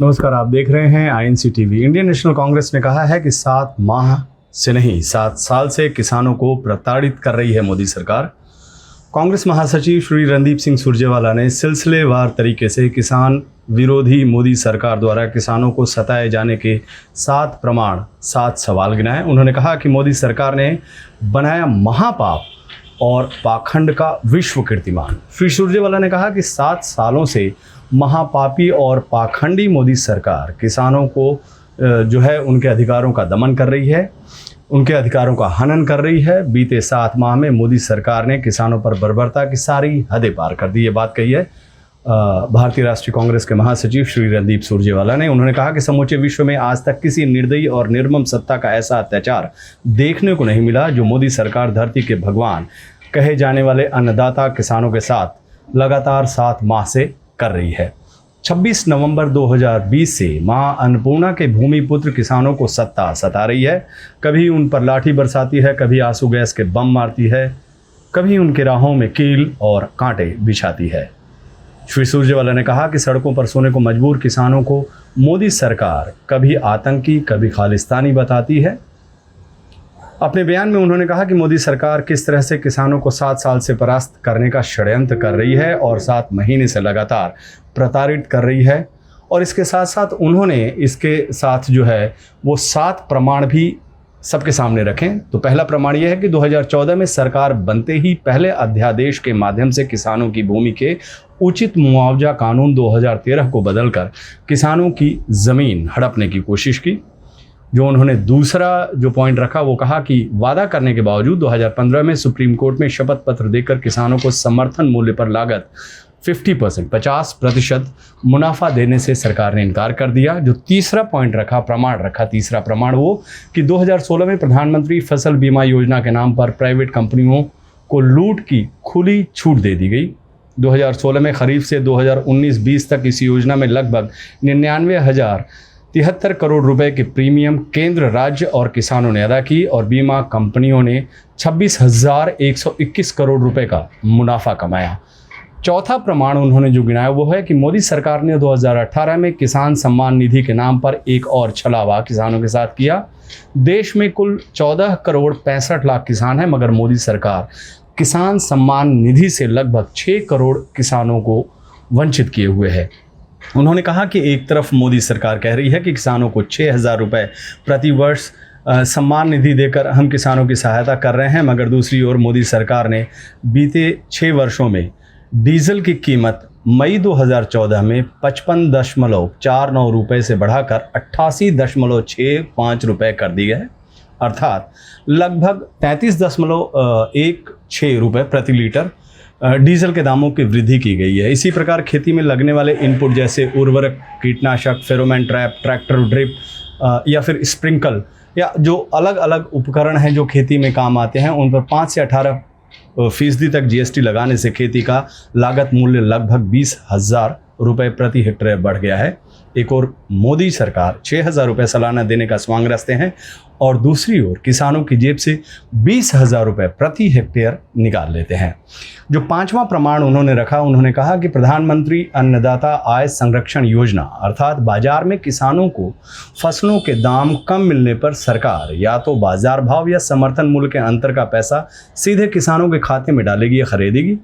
नमस्कार, आप देख रहे हैं INC TV. Indian national Congress ने कहा है कि 7 माह से नहीं 7 साल से किसानों को प्रताड़ित कर रही है मोदी सरकार। कांग्रेस महासचिव श्री रणदीप सिंह सुरजेवाला ने सिलसिलेवार तरीके से किसान विरोधी मोदी सरकार द्वारा किसानों को सताए जाने के 7 प्रमाण 7 सवाल गिनाए। उन्होंने कहा कि मोदी सरकार ने बनाया महापाप और पाखंड का विश्व कीर्तिमान। श्री सुरजेवाला ने कहा कि 7 सालों से महापापी और पाखंडी मोदी सरकार किसानों को जो है उनके अधिकारों का दमन कर रही है, उनके अधिकारों का हनन कर रही है। बीते 7 माह में मोदी सरकार ने किसानों पर बर्बरता की सारी हदें पार कर दी। ये बात कही है भारतीय राष्ट्रीय कांग्रेस के महासचिव श्री रणदीप सुरजेवाला ने। उन्होंने कहा कि समूचे विश्व में आज तक किसी निर्दयी और निर्मम सत्ता का ऐसा अत्याचार देखने को नहीं मिला जो मोदी सरकार धरती के भगवान कहे जाने वाले अन्नदाता किसानों के साथ लगातार 7 माह से कर रही है। 26 नवंबर 2020 से मां अन्नपूर्णा के भूमिपुत्र किसानों को सत्ता सता रही है। कभी उन पर लाठी बरसाती है, कभी आंसू गैस के बम मारती है, कभी उनके राहों में कील और कांटे बिछाती है। श्री सुरजेवाला ने कहा कि सड़कों पर सोने को मजबूर किसानों को मोदी सरकार कभी आतंकी कभी खालिस्तानी बताती है। अपने बयान में उन्होंने कहा कि मोदी सरकार किस तरह से किसानों को 7 साल से परास्त करने का षड्यंत्र कर रही है और 7 महीने से लगातार प्रताड़ित कर रही है। और इसके साथ साथ उन्होंने इसके साथ जो है वो 7 प्रमाण भी सबके सामने रखें। तो पहला प्रमाण यह है कि 2014 में सरकार बनते ही पहले अध्यादेश के माध्यम से किसानों की भूमि के उचित मुआवजा कानून 2013 को बदलकर किसानों की ज़मीन हड़पने की कोशिश की। जो उन्होंने दूसरा जो पॉइंट रखा वो कहा कि वादा करने के बावजूद 2015 में सुप्रीम कोर्ट में शपथ पत्र देकर किसानों को समर्थन मूल्य पर लागत 50% मुनाफा देने से सरकार ने इनकार कर दिया। जो तीसरा पॉइंट रखा, प्रमाण रखा, तीसरा प्रमाण वो कि 2016 में प्रधानमंत्री फसल बीमा योजना के नाम पर प्राइवेट कंपनियों को लूट की खुली छूट दे दी गई। 2016 में खरीफ से 2019-20 तक इस योजना में लगभग 99,073 करोड़ रुपए के प्रीमियम केंद्र, राज्य और किसानों ने अदा की और बीमा कंपनियों ने 26,121 करोड़ रुपए का मुनाफा कमाया। चौथा प्रमाण उन्होंने जो गिनाया वो है कि मोदी सरकार ने 2018 में किसान सम्मान निधि के नाम पर एक और छलावा किसानों के साथ किया। देश में कुल 14 करोड़ 65 लाख किसान हैं, मगर मोदी सरकार किसान सम्मान निधि से लगभग 6 करोड़ किसानों को वंचित किए हुए है। उन्होंने कहा कि एक तरफ मोदी सरकार कह रही है कि किसानों को 6,000 रुपये प्रति वर्ष सम्मान निधि देकर हम किसानों की सहायता कर रहे हैं, मगर दूसरी ओर मोदी सरकार ने बीते 6 वर्षों में डीजल की कीमत मई 2014 में 55.49 रुपये से बढ़ाकर 88.65 रुपये कर दी है, अर्थात लगभग 33.16 रुपये प्रति लीटर डीजल के दामों की वृद्धि की गई है। इसी प्रकार खेती में लगने वाले इनपुट जैसे उर्वरक, कीटनाशक, फेरोमोन ट्रैप, ट्रैक्टर, ड्रिप या फिर स्प्रिंकल या जो अलग अलग उपकरण हैं जो खेती में काम आते हैं, उन पर 5 से 18% तक GST लगाने से खेती का लागत मूल्य लगभग 20,000 रुपये प्रति हेक्टेयर बढ़ गया है। एक और मोदी सरकार 6,000 रुपये सालाना देने का स्वांग रचते हैं और दूसरी ओर किसानों की जेब से 20,000 रुपये प्रति हेक्टेयर निकाल लेते हैं। जो 5वां प्रमाण उन्होंने रखा, उन्होंने कहा कि प्रधानमंत्री अन्नदाता आय संरक्षण योजना अर्थात बाजार में किसानों को फसलों के दाम कम मिलने पर सरकार या तो बाजार भाव या समर्थन मूल्य के अंतर का पैसा सीधे किसानों के खाते में डालेगी या खरीदेगी।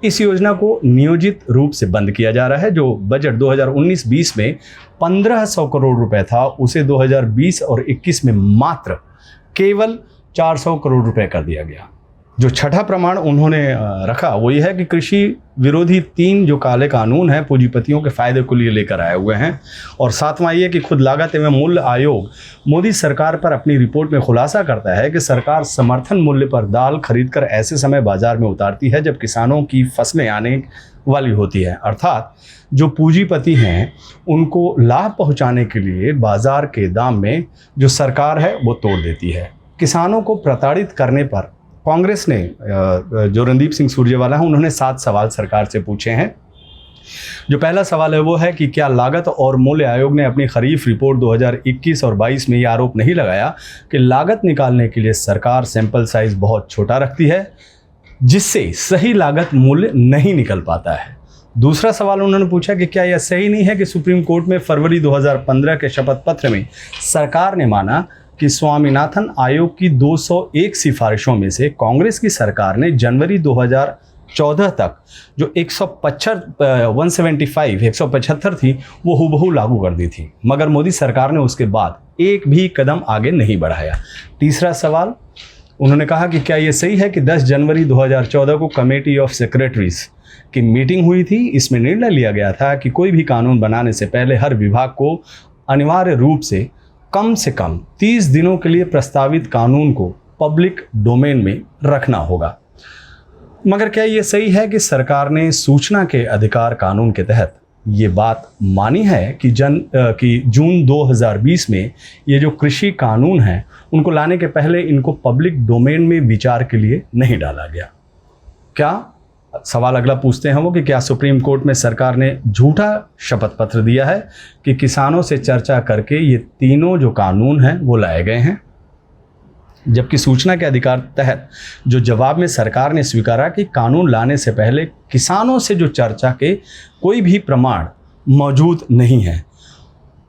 इस योजना को नियोजित रूप से बंद किया जा रहा है। जो बजट 2019-20 में 1,500 करोड़ रुपए था, उसे 2020 और 21 में मात्र केवल 400 करोड़ रुपए कर दिया गया। जो छठा प्रमाण उन्होंने रखा वो ये है कि कृषि विरोधी 3 जो काले कानून हैं पूंजीपतियों के फायदे को लिए लेकर आए हुए हैं। और 7वां ये कि खुद लागत एवं मूल्य आयोग मोदी सरकार पर अपनी रिपोर्ट में खुलासा करता है कि सरकार समर्थन मूल्य पर दाल खरीदकर ऐसे समय बाजार में उतारती है जब किसानों की फसलें आने वाली होती है, अर्थात जो पूंजीपति हैं उनको लाभ पहुंचाने के लिए बाजार के दाम में जो सरकार है वो तोड़ देती है। किसानों को प्रताड़ित करने पर कांग्रेस ने जो रणदीप सिंह सुरजेवाला हैं उन्होंने 7 सवाल सरकार से पूछे हैं। जो पहला सवाल है वो है कि क्या लागत और मूल्य आयोग ने अपनी खरीफ रिपोर्ट 2021 और 22 में ये आरोप नहीं लगाया कि लागत निकालने के लिए सरकार सैंपल साइज बहुत छोटा रखती है, जिससे सही लागत मूल्य नहीं निकल पाता है। दूसरा सवाल उन्होंने पूछा कि क्या यह सही नहीं है कि सुप्रीम कोर्ट में फरवरी 2015 के शपथ पत्र में सरकार ने माना कि स्वामीनाथन आयोग की 201 सिफारिशों में से कांग्रेस की सरकार ने जनवरी 2014 तक जो 175 थी वो हूबहू लागू कर दी थी, मगर मोदी सरकार ने उसके बाद एक भी कदम आगे नहीं बढ़ाया। तीसरा सवाल उन्होंने कहा कि क्या ये सही है कि 10 जनवरी 2014 को कमेटी ऑफ सेक्रेटरीज की मीटिंग हुई थी, इसमें निर्णय लिया गया था कि कोई भी कानून बनाने से पहले हर विभाग को अनिवार्य रूप से कम 30 दिनों के लिए प्रस्तावित कानून को पब्लिक डोमेन में रखना होगा। मगर क्या ये सही है कि सरकार ने सूचना के अधिकार कानून के तहत ये बात मानी है कि जून 2020 में ये जो कृषि कानून हैं उनको लाने के पहले इनको पब्लिक डोमेन में विचार के लिए नहीं डाला गया? क्या सवाल अगला पूछते हैं वो कि क्या सुप्रीम कोर्ट में सरकार ने झूठा शपथ पत्र दिया है कि किसानों से चर्चा करके ये तीनों जो कानून हैं वो लाए गए हैं, जबकि सूचना के अधिकार तहत जो जवाब में सरकार ने स्वीकारा कि कानून लाने से पहले किसानों से जो चर्चा के कोई भी प्रमाण मौजूद नहीं है।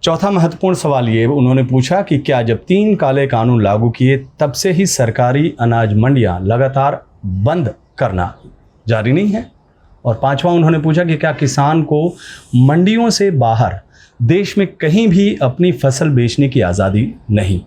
चौथा महत्वपूर्ण सवाल ये उन्होंने पूछा कि क्या जब 3 काले कानून लागू किए तब से ही सरकारी अनाज मंडियां लगातार बंद करना जारी नहीं है? और पांचवा उन्होंने पूछा कि क्या किसान को मंडियों से बाहर देश में कहीं भी अपनी फसल बेचने की आज़ादी नहीं?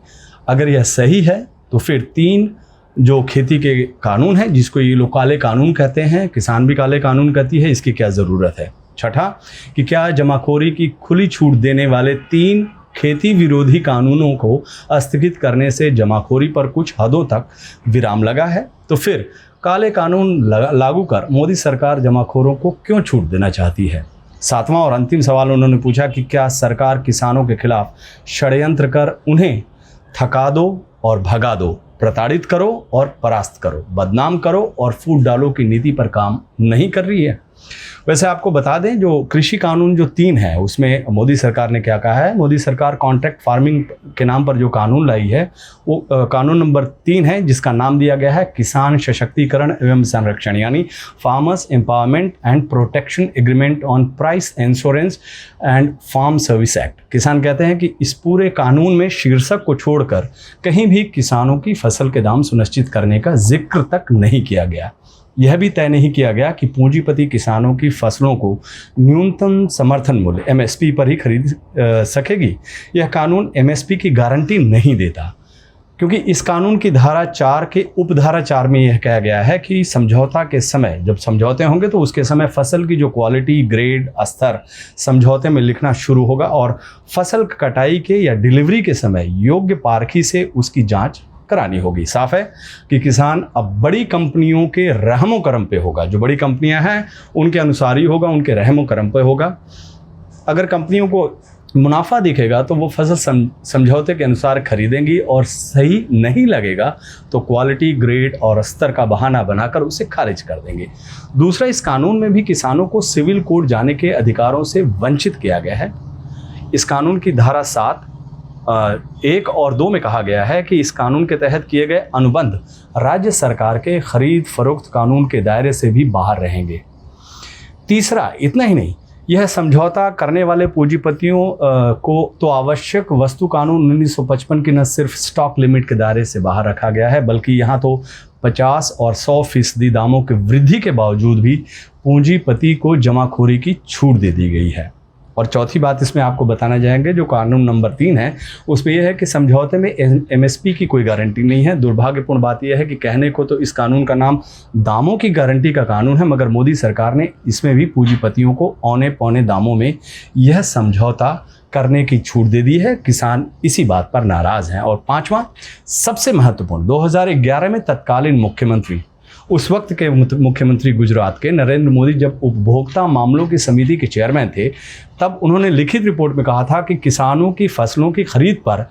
अगर यह सही है तो फिर 3 जो खेती के कानून हैं जिसको ये लोग काले कानून कहते हैं, किसान भी काले कानून कहती है, इसकी क्या ज़रूरत है? छठा कि क्या जमाखोरी की खुली छूट देने वाले 3 खेती विरोधी कानूनों को स्थगित करने से जमाखोरी पर कुछ हदों तक विराम लगा है? तो फिर काले कानून लागू कर मोदी सरकार जमाखोरों को क्यों छूट देना चाहती है? सातवां और अंतिम सवाल उन्होंने पूछा कि क्या सरकार किसानों के खिलाफ षड्यंत्र कर उन्हें थका दो और भगा दो, प्रताड़ित करो और परास्त करो, बदनाम करो और फूट डालो की नीति पर काम नहीं कर रही है? वैसे आपको बता दें जो कृषि कानून जो 3 है उसमें मोदी सरकार ने क्या कहा है। मोदी सरकार कॉन्ट्रैक्ट फार्मिंग के नाम पर जो कानून लाई है वो कानून नंबर 3 है जिसका नाम दिया गया है किसान सशक्तिकरण एवं संरक्षण, यानी farmers empowerment and protection agreement on price insurance and farm service act. किसान कहते हैं कि इस पूरे कानून में शीर्षक को छोड़कर कहीं भी किसानों की फसल के दाम सुनिश्चित करने का जिक्र तक नहीं किया गया। यह भी तय नहीं किया गया कि पूंजीपति किसानों की फसलों को न्यूनतम समर्थन मूल्य MSP पर ही खरीद सकेगी। यह कानून MSP की गारंटी नहीं देता, क्योंकि इस कानून की धारा 4 के उपधारा 4 में यह कहा गया है कि समझौता के समय, जब समझौते होंगे तो उसके समय फसल की जो क्वालिटी, ग्रेड, स्तर समझौते में लिखना शुरू होगा और फसल कटाई के या डिलीवरी के समय योग्य पारखी से उसकी जाँच करानी होगी। साफ है कि किसान अब बड़ी कंपनियों के रहमो करम पे होगा। जो बड़ी कंपनियां हैं उनके अनुसार ही होगा, उनके रहमो करम पे होगा। अगर कंपनियों को मुनाफा दिखेगा तो वो फसल समझौते के अनुसार खरीदेंगी और सही नहीं लगेगा तो क्वालिटी, ग्रेड और स्तर का बहाना बनाकर उसे खारिज कर देंगे। दूसरा, इस कानून में भी किसानों को सिविल कोर्ट जाने के अधिकारों से वंचित किया गया है। इस कानून की धारा 7 1 और 2 में कहा गया है कि इस कानून के तहत किए गए अनुबंध राज्य सरकार के खरीद फरोख्त कानून के दायरे से भी बाहर रहेंगे। तीसरा, इतना ही नहीं, यह समझौता करने वाले पूंजीपतियों को तो आवश्यक वस्तु कानून 1955 की न सिर्फ स्टॉक लिमिट के दायरे से बाहर रखा गया है, बल्कि यहाँ तो 50 और 100% दामों की वृद्धि के बावजूद भी पूंजीपति को जमाखोरी की छूट दे दी गई है। और चौथी बात इसमें आपको बताना चाहेंगे, जो कानून नंबर 3 है उसमें यह है कि समझौते में MSP की कोई गारंटी नहीं है। दुर्भाग्यपूर्ण बात यह है कि कहने को तो इस कानून का नाम दामों की गारंटी का कानून है, मगर मोदी सरकार ने इसमें भी पूंजीपतियों को औने पौने दामों में यह समझौता करने की छूट दे दी है। किसान इसी बात पर नाराज़ हैं। और पांचवा, सबसे महत्वपूर्ण, 2011 में तत्कालीन मुख्यमंत्री, उस वक्त के मुख्यमंत्री गुजरात के नरेंद्र मोदी जब उपभोक्ता मामलों की समिति के चेयरमैन थे, तब उन्होंने लिखित रिपोर्ट में कहा था कि किसानों की फसलों की खरीद पर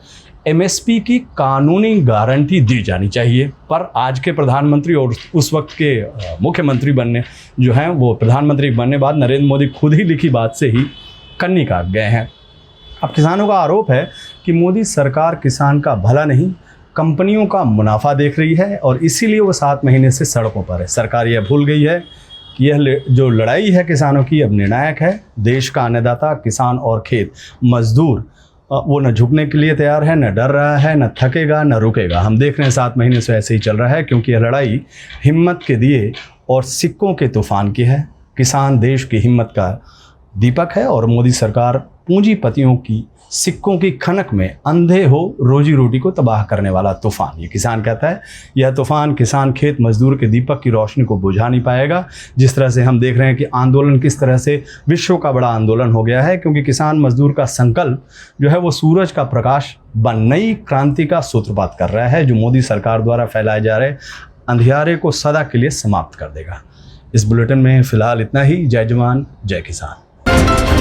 MSP की कानूनी गारंटी दी जानी चाहिए। पर आज के प्रधानमंत्री और उस वक्त के मुख्यमंत्री बनने जो हैं वो प्रधानमंत्री बनने बाद नरेंद्र मोदी खुद ही लिखी बात से ही कन्नी काट गए हैं। अब किसानों का आरोप है कि मोदी सरकार किसान का भला नहीं, कंपनियों का मुनाफा देख रही है और इसीलिए वो 7 महीने से सड़कों पर है। सरकार यह भूल गई है कि यह जो लड़ाई है किसानों की अब निर्णायक है। देश का अन्नदाता किसान और खेत मजदूर वो न झुकने के लिए तैयार है, न डर रहा है, न थकेगा, न रुकेगा। हम देख रहे हैं 7 महीने से ऐसे ही चल रहा है, क्योंकि यह लड़ाई हिम्मत के दिए और सिक्कों के तूफान की है। किसान देश की हिम्मत का दीपक है और मोदी सरकार पूंजीपतियों की सिक्कों की खनक में अंधे हो रोजी रोटी को तबाह करने वाला तूफान। ये किसान कहता है, यह तूफान किसान खेत मजदूर के दीपक की रोशनी को बुझा नहीं पाएगा। जिस तरह से हम देख रहे हैं कि आंदोलन किस तरह से विश्व का बड़ा आंदोलन हो गया है, क्योंकि किसान मजदूर का संकल्प जो है वो सूरज का प्रकाश बन नई क्रांति का सूत्रपात कर रहा है, जो मोदी सरकार द्वारा फैलाए जा रहे अंधियारे को सदा के लिए समाप्त कर देगा। इस बुलेटिन में फिलहाल इतना ही। जय जवान जय किसान।